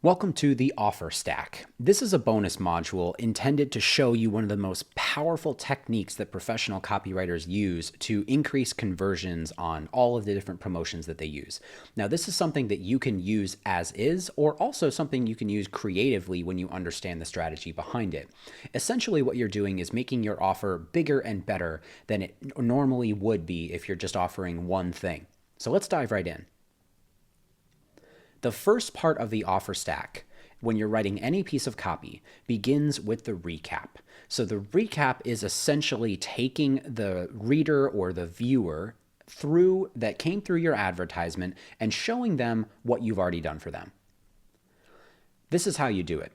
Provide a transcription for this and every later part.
Welcome to the Offer Stack. This is a bonus module intended to show you one of the most powerful techniques that professional copywriters use to increase conversions on all of the different promotions that they use. Now, this is something that you can use as is, or also something you can use creatively when you understand the strategy behind it. Essentially, what you're doing is making your offer bigger and better than it normally would be if you're just offering one thing. So let's dive right in. The first part of the offer stack, when you're writing any piece of copy, begins with the recap. So the recap is essentially taking the reader or the viewer that came through your advertisement and showing them what you've already done for them. This is how you do it.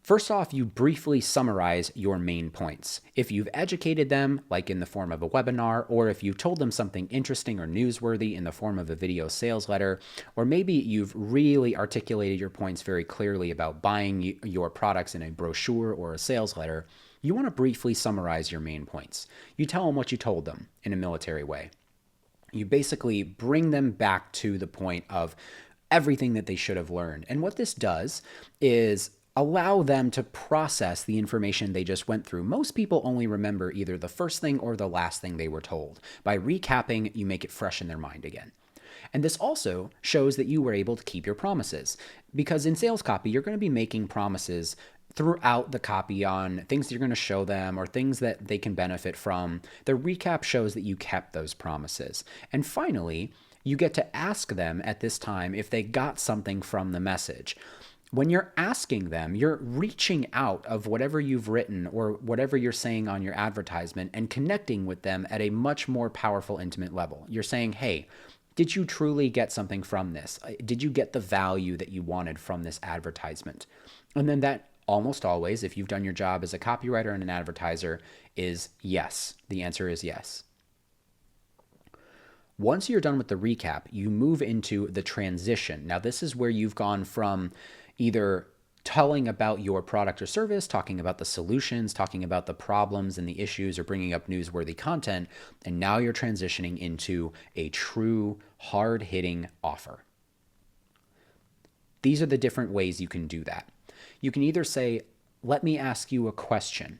First off, you briefly summarize your main points. If you've educated them, like in the form of a webinar, or if you told them something interesting or newsworthy in the form of a video sales letter, or maybe you've really articulated your points very clearly about buying your products in a brochure or a sales letter, you want to briefly summarize your main points. You tell them what you told them in a military way. You basically bring them back to the point of everything that they should have learned. And what this does is allow them to process the information they just went through. Most people only remember either the first thing or the last thing they were told. By recapping, you make it fresh in their mind again. And this also shows that you were able to keep your promises, because in sales copy, you're going to be making promises throughout the copy on things you're going to show them or things that they can benefit from. The recap shows that you kept those promises. And finally, you get to ask them at this time if they got something from the message. When you're asking them, you're reaching out of whatever you've written or whatever you're saying on your advertisement and connecting with them at a much more powerful, intimate level. You're saying, hey, did you truly get something from this? Did you get the value that you wanted from this advertisement? And then that almost always, if you've done your job as a copywriter and an advertiser, is yes. The answer is yes. Once you're done with the recap, you move into the transition. Now, this is where you've gone from either telling about your product or service, talking about the solutions, talking about the problems and the issues, or bringing up newsworthy content, and now you're transitioning into a true hard-hitting offer. These are the different ways you can do that. You can either say, let me ask you a question.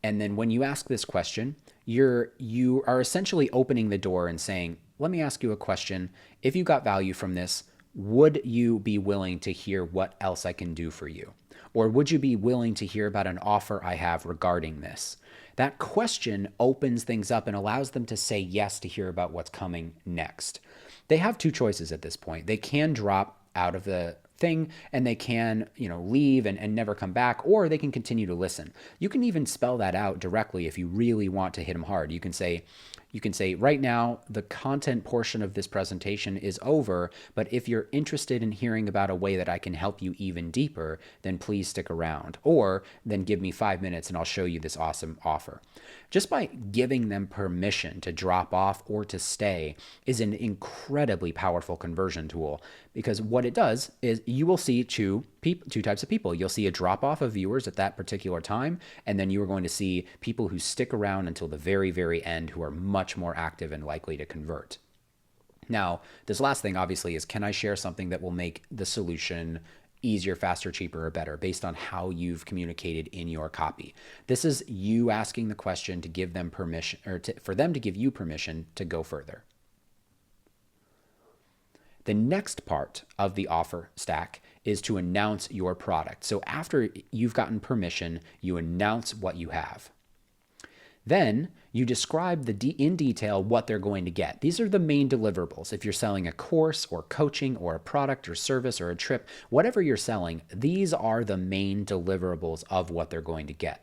And then when you ask this question, you are essentially opening the door and saying, let me ask you a question. If you got value from this, would you be willing to hear what else I can do for you? Or would you be willing to hear about an offer I have regarding this? That question opens things up and allows them to say yes to hear about what's coming next. They have two choices at this point. They can drop out of the thing and they can, leave and never come back, or they can continue to listen. You can even spell that out directly if you really want to hit them hard. You can say, right now, the content portion of this presentation is over, but if you're interested in hearing about a way that I can help you even deeper, then please stick around. Or then give me 5 minutes and I'll show you this awesome offer. Just by giving them permission to drop off or to stay is an incredibly powerful conversion tool, because what it does is you will see two types of people. You'll see a drop off of viewers at that particular time, and then you are going to see people who stick around until the very, very end, who are much more active and likely to convert. Now, this last thing obviously is, can I share something that will make the solution easier, faster, cheaper, or better based on how you've communicated in your copy? This is you asking the question to give them permission, or for them to give you permission to go further. The next part of the offer stack is to announce your product. So after you've gotten permission, you announce what you have. Then you describe in detail what they're going to get. These are the main deliverables. If you're selling a course or coaching or a product or service or a trip, whatever you're selling, these are the main deliverables of what they're going to get.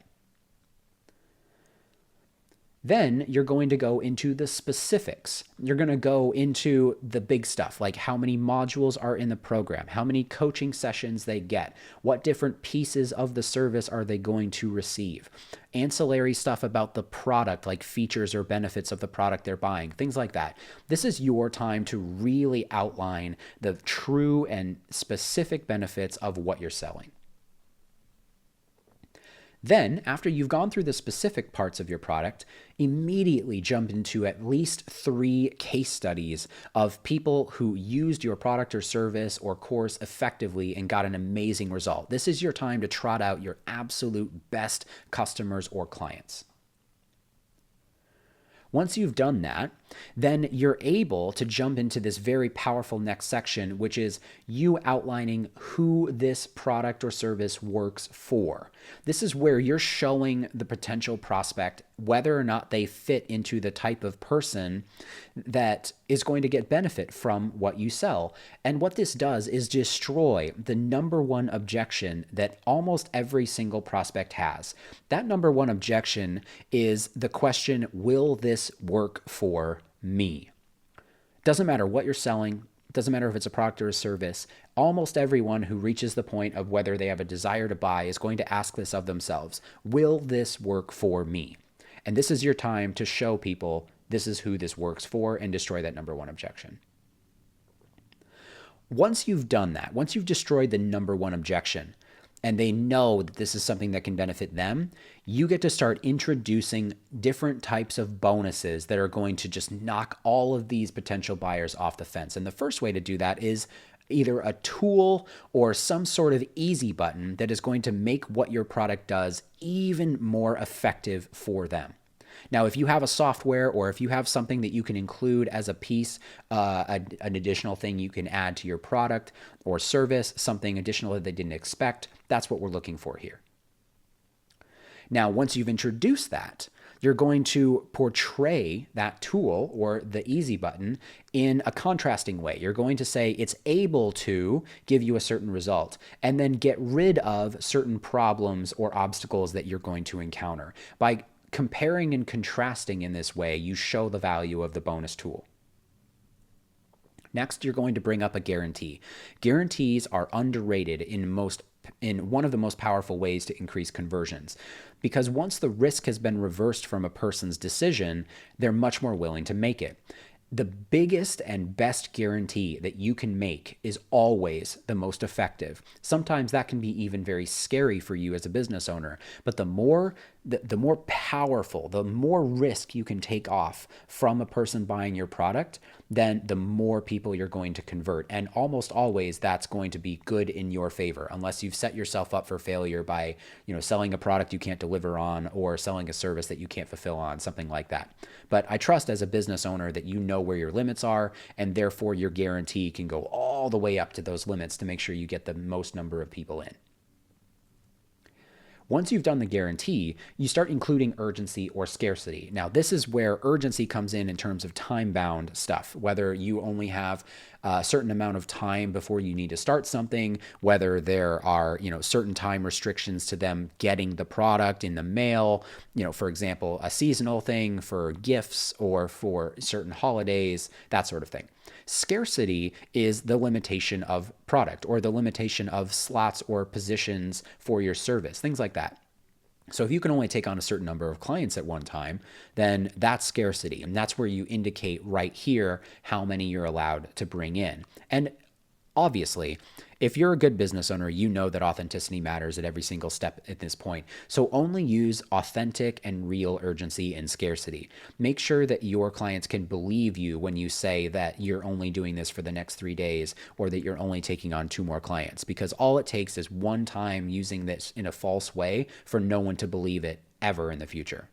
Then you're going to go into the specifics. You're going to go into the big stuff, like how many modules are in the program, how many coaching sessions they get, what different pieces of the service are they going to receive, ancillary stuff about the product, like features or benefits of the product they're buying, things like that. This is your time to really outline the true and specific benefits of what you're selling. Then, after you've gone through the specific parts of your product, immediately jump into at least 3 case studies of people who used your product or service or course effectively and got an amazing result. This is your time to trot out your absolute best customers or clients. Once you've done that, then you're able to jump into this very powerful next section, which is you outlining who this product or service works for. This is where you're showing the potential prospect whether or not they fit into the type of person that is going to get benefit from what you sell. And what this does is destroy the number one objection that almost every single prospect has. That number one objection is the question, will this work for me? Doesn't matter what you're selling, doesn't matter if it's a product or a service, almost everyone who reaches the point of whether they have a desire to buy is going to ask this of themselves. Will this work for me? And this is your time to show people this is who this works for and destroy that number one objection. Once you've done that, once you've destroyed the number one objection, and they know that this is something that can benefit them, you get to start introducing different types of bonuses that are going to just knock all of these potential buyers off the fence. And the first way to do that is either a tool or some sort of easy button that is going to make what your product does even more effective for them. Now, if you have a software or if you have something that you can include as a piece, an additional thing you can add to your product or service, something additional that they didn't expect, that's what we're looking for here. Now, once you've introduced that, you're going to portray that tool or the easy button in a contrasting way. You're going to say it's able to give you a certain result and then get rid of certain problems or obstacles that you're going to encounter. By comparing and contrasting in this way, you show the value of the bonus tool. Next, you're going to bring up a guarantee. Guarantees are underrated in one of the most powerful ways to increase conversions, because once the risk has been reversed from a person's decision, they're much more willing to make it. The biggest and best guarantee that you can make is always the most effective. Sometimes that can be even very scary for you as a business owner, but the more powerful, the more risk you can take off from a person buying your product, then the more people you're going to convert. And almost always that's going to be good in your favor, unless you've set yourself up for failure by, selling a product you can't deliver on or selling a service that you can't fulfill on, something like that. But I trust as a business owner that you know where your limits are, and therefore your guarantee can go all the way up to those limits to make sure you get the most number of people in. Once you've done the guarantee, you start including urgency or scarcity. Now, this is where urgency comes in terms of time-bound stuff, whether you only have a certain amount of time before you need to start something, whether there are, certain time restrictions to them getting the product in the mail, for example, a seasonal thing for gifts or for certain holidays, that sort of thing. Scarcity is the limitation of product or the limitation of slots or positions for your service, things like that. So if you can only take on a certain number of clients at one time, then that's scarcity. And that's where you indicate right here how many you're allowed to bring in. And obviously, if you're a good business owner, you know that authenticity matters at every single step at this point. So only use authentic and real urgency and scarcity. Make sure that your clients can believe you when you say that you're only doing this for the next 3 days or that you're only taking on 2 more clients, because all it takes is one time using this in a false way for no one to believe it ever in the future.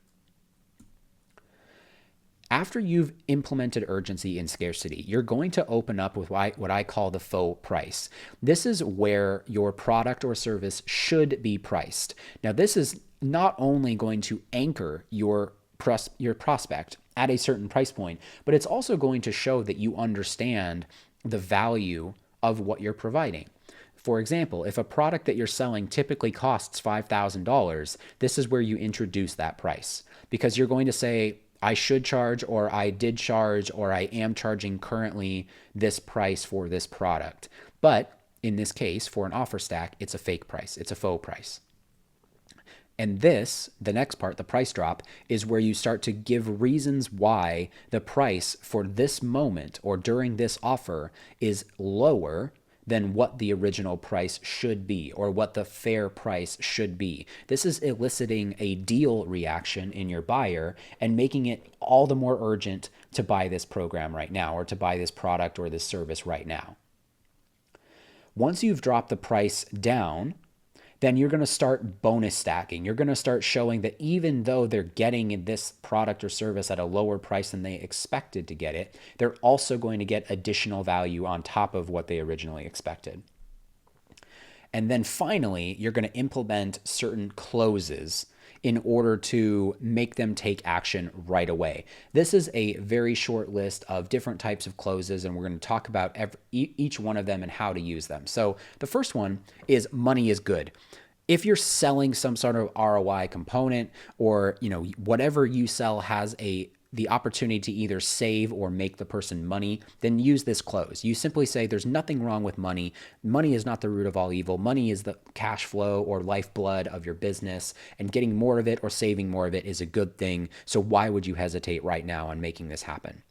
After you've implemented urgency and scarcity, you're going to open up with what I call the faux price. This is where your product or service should be priced. Now, this is not only going to anchor your prospect at a certain price point, but it's also going to show that you understand the value of what you're providing. For example, if a product that you're selling typically costs $5,000, this is where you introduce that price, because you're going to say, I should charge, or I did charge, or I am charging currently this price for this product. But in this case, for an offer stack, it's a fake price. It's a faux price. And this, the next part, the price drop, is where you start to give reasons why the price for this moment or during this offer is lower than what the original price should be or what the fair price should be. This is eliciting a deal reaction in your buyer and making it all the more urgent to buy this program right now or to buy this product or this service right now. Once you've dropped the price down, then you're going to start bonus stacking. You're going to start showing that even though they're getting this product or service at a lower price than they expected to get it, they're also going to get additional value on top of what they originally expected. And then finally, you're going to implement certain closes in order to make them take action right away. This is a very short list of different types of closes, and we're going to talk about each one of them and how to use them. So the first one is money is good. If you're selling some sort of ROI component or whatever you sell has the opportunity to either save or make the person money, then use this close. You simply say there's nothing wrong with money. Money is not the root of all evil. Money is the cash flow or lifeblood of your business, and getting more of it or saving more of it is a good thing. So why would you hesitate right now on making this happen?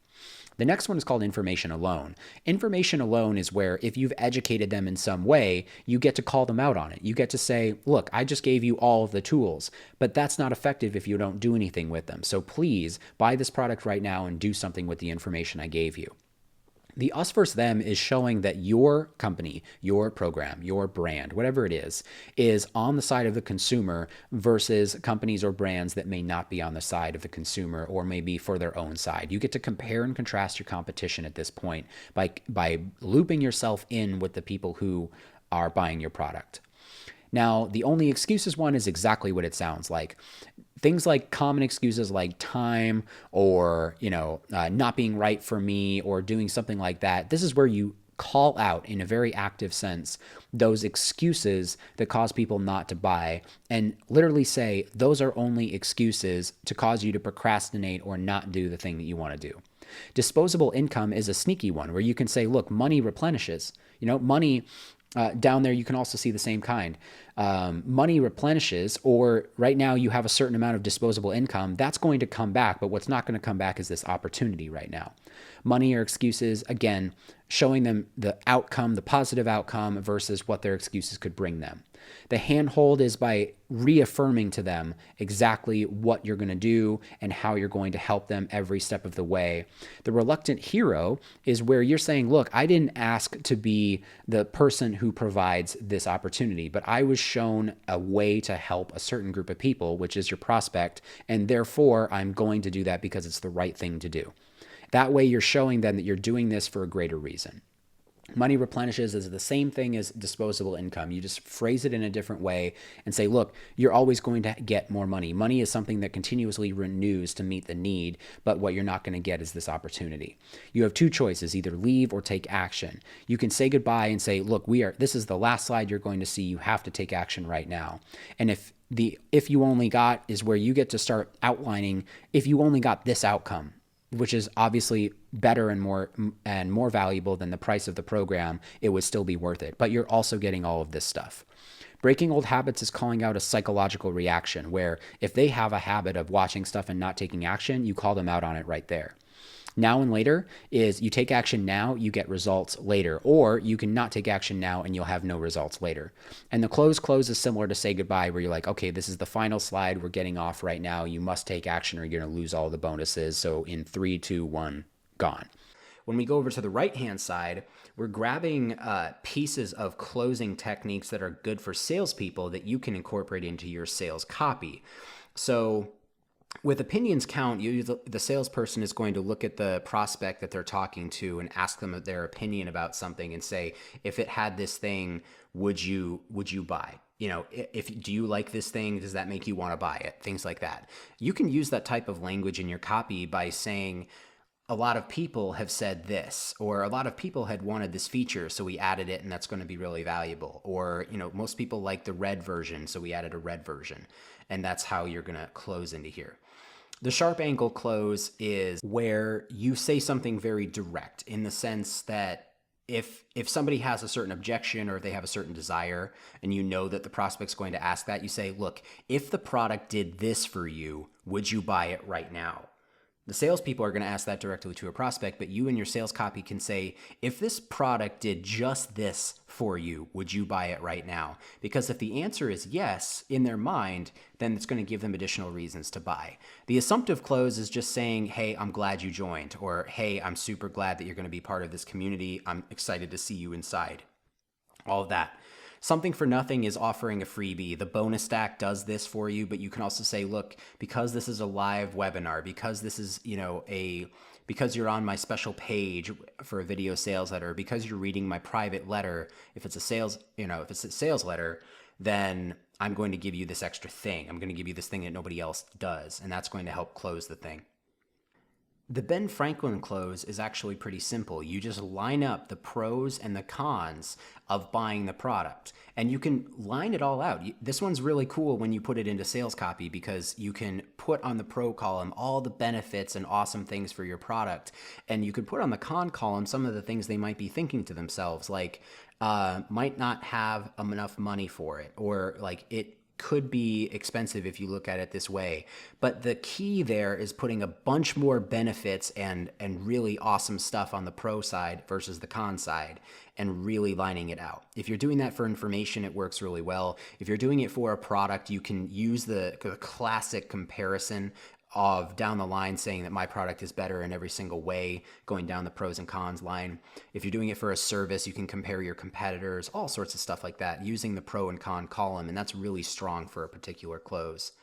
The next one is called information alone. Information alone is where if you've educated them in some way, you get to call them out on it. You get to say, look, I just gave you all of the tools, but that's not effective if you don't do anything with them. So please buy this product right now and do something with the information I gave you. The us versus them is showing that your company, your program, your brand, whatever it is on the side of the consumer versus companies or brands that may not be on the side of the consumer or may be for their own side. You get to compare and contrast your competition at this point by looping yourself in with the people who are buying your product. Now, the only excuses one is exactly what it sounds like. Things like common excuses like time or, not being right for me or doing something like that. This is where you call out in a very active sense those excuses that cause people not to buy and literally say those are only excuses to cause you to procrastinate or not do the thing that you want to do. Disposable income is a sneaky one where you can say, look, money replenishes. Money down there, you can also see the same kind. Money replenishes, or right now you have a certain amount of disposable income. That's going to come back, but what's not going to come back is this opportunity right now. Money or excuses, again, showing them the outcome, the positive outcome versus what their excuses could bring them. The handhold is by reaffirming to them exactly what you're going to do and how you're going to help them every step of the way. The reluctant hero is where you're saying, look, I didn't ask to be the person who provides this opportunity, but I was shown a way to help a certain group of people, which is your prospect, and therefore I'm going to do that because it's the right thing to do. That way you're showing them that you're doing this for a greater reason. Money replenishes is the same thing as disposable income. You just phrase it in a different way and say, look, you're always going to get more money. Money is something that continuously renews to meet the need, but what you're not going to get is this opportunity. You have two choices, either leave or take action. You can say goodbye and say, look, this is the last slide you're going to see. You have to take action right now. And if you only got is where you get to start outlining, if you only got this outcome, which is obviously better and more valuable than the price of the program, it would still be worth it. But you're also getting all of this stuff. Breaking old habits is calling out a psychological reaction where if they have a habit of watching stuff and not taking action, you call them out on it right there. Now and later is you take action now, you get results later, or you can not take action now and you'll have no results later. And the close is similar to say goodbye, where you're like, okay, this is the final slide. We're getting off right now. You must take action or you're going to lose all the bonuses. So in 3, 2, 1, gone. When we go over to the right-hand side, we're grabbing pieces of closing techniques that are good for salespeople that you can incorporate into your sales copy. So with opinions count, the salesperson is going to look at the prospect that they're talking to and ask them their opinion about something and say, if it had this thing, would you buy? Do you like this thing? Does that make you want to buy it? Things like that. You can use that type of language in your copy by saying, a lot of people have said this, or a lot of people had wanted this feature, so we added it and that's going to be really valuable. Or, most people like the red version, so we added a red version. And that's how you're going to close into here. The sharp angle close is where you say something very direct in the sense that if somebody has a certain objection or if they have a certain desire and you know that the prospect's going to ask that, you say, look, if the product did this for you, would you buy it right now? The salespeople are going to ask that directly to a prospect, but you and your sales copy can say, if this product did just this for you, would you buy it right now? Because if the answer is yes in their mind, then it's going to give them additional reasons to buy. The assumptive close is just saying, hey, I'm glad you joined, or hey, I'm super glad that you're going to be part of this community. I'm excited to see you inside. All of that. Something for nothing is offering a freebie. The bonus stack does this for you, but you can also say, look, because this is a live webinar, because this is, because you're on my special page for a video sales letter, because you're reading my private letter, if it's a sales letter, then I'm going to give you this extra thing. I'm going to give you this thing that nobody else does, and that's going to help close the thing. The Ben Franklin close is actually pretty simple. You just line up the pros and the cons of buying the product, and you can line it all out. This one's really cool when you put it into sales copy because you can put on the pro column all the benefits and awesome things for your product, and you could put on the con column some of the things they might be thinking to themselves, like might not have enough money for it, or like it could be expensive if you look at it this way. But the key there is putting a bunch more benefits and really awesome stuff on the pro side versus the con side, and really lining it out. If you're doing that for information, it works really well. If you're doing it for a product, you can use the classic comparison of down the line saying that my product is better in every single way, going down the pros and cons line. If you're doing it for a service, you can compare your competitors, all sorts of stuff like that, using the pro and con column, and that's really strong for a particular close.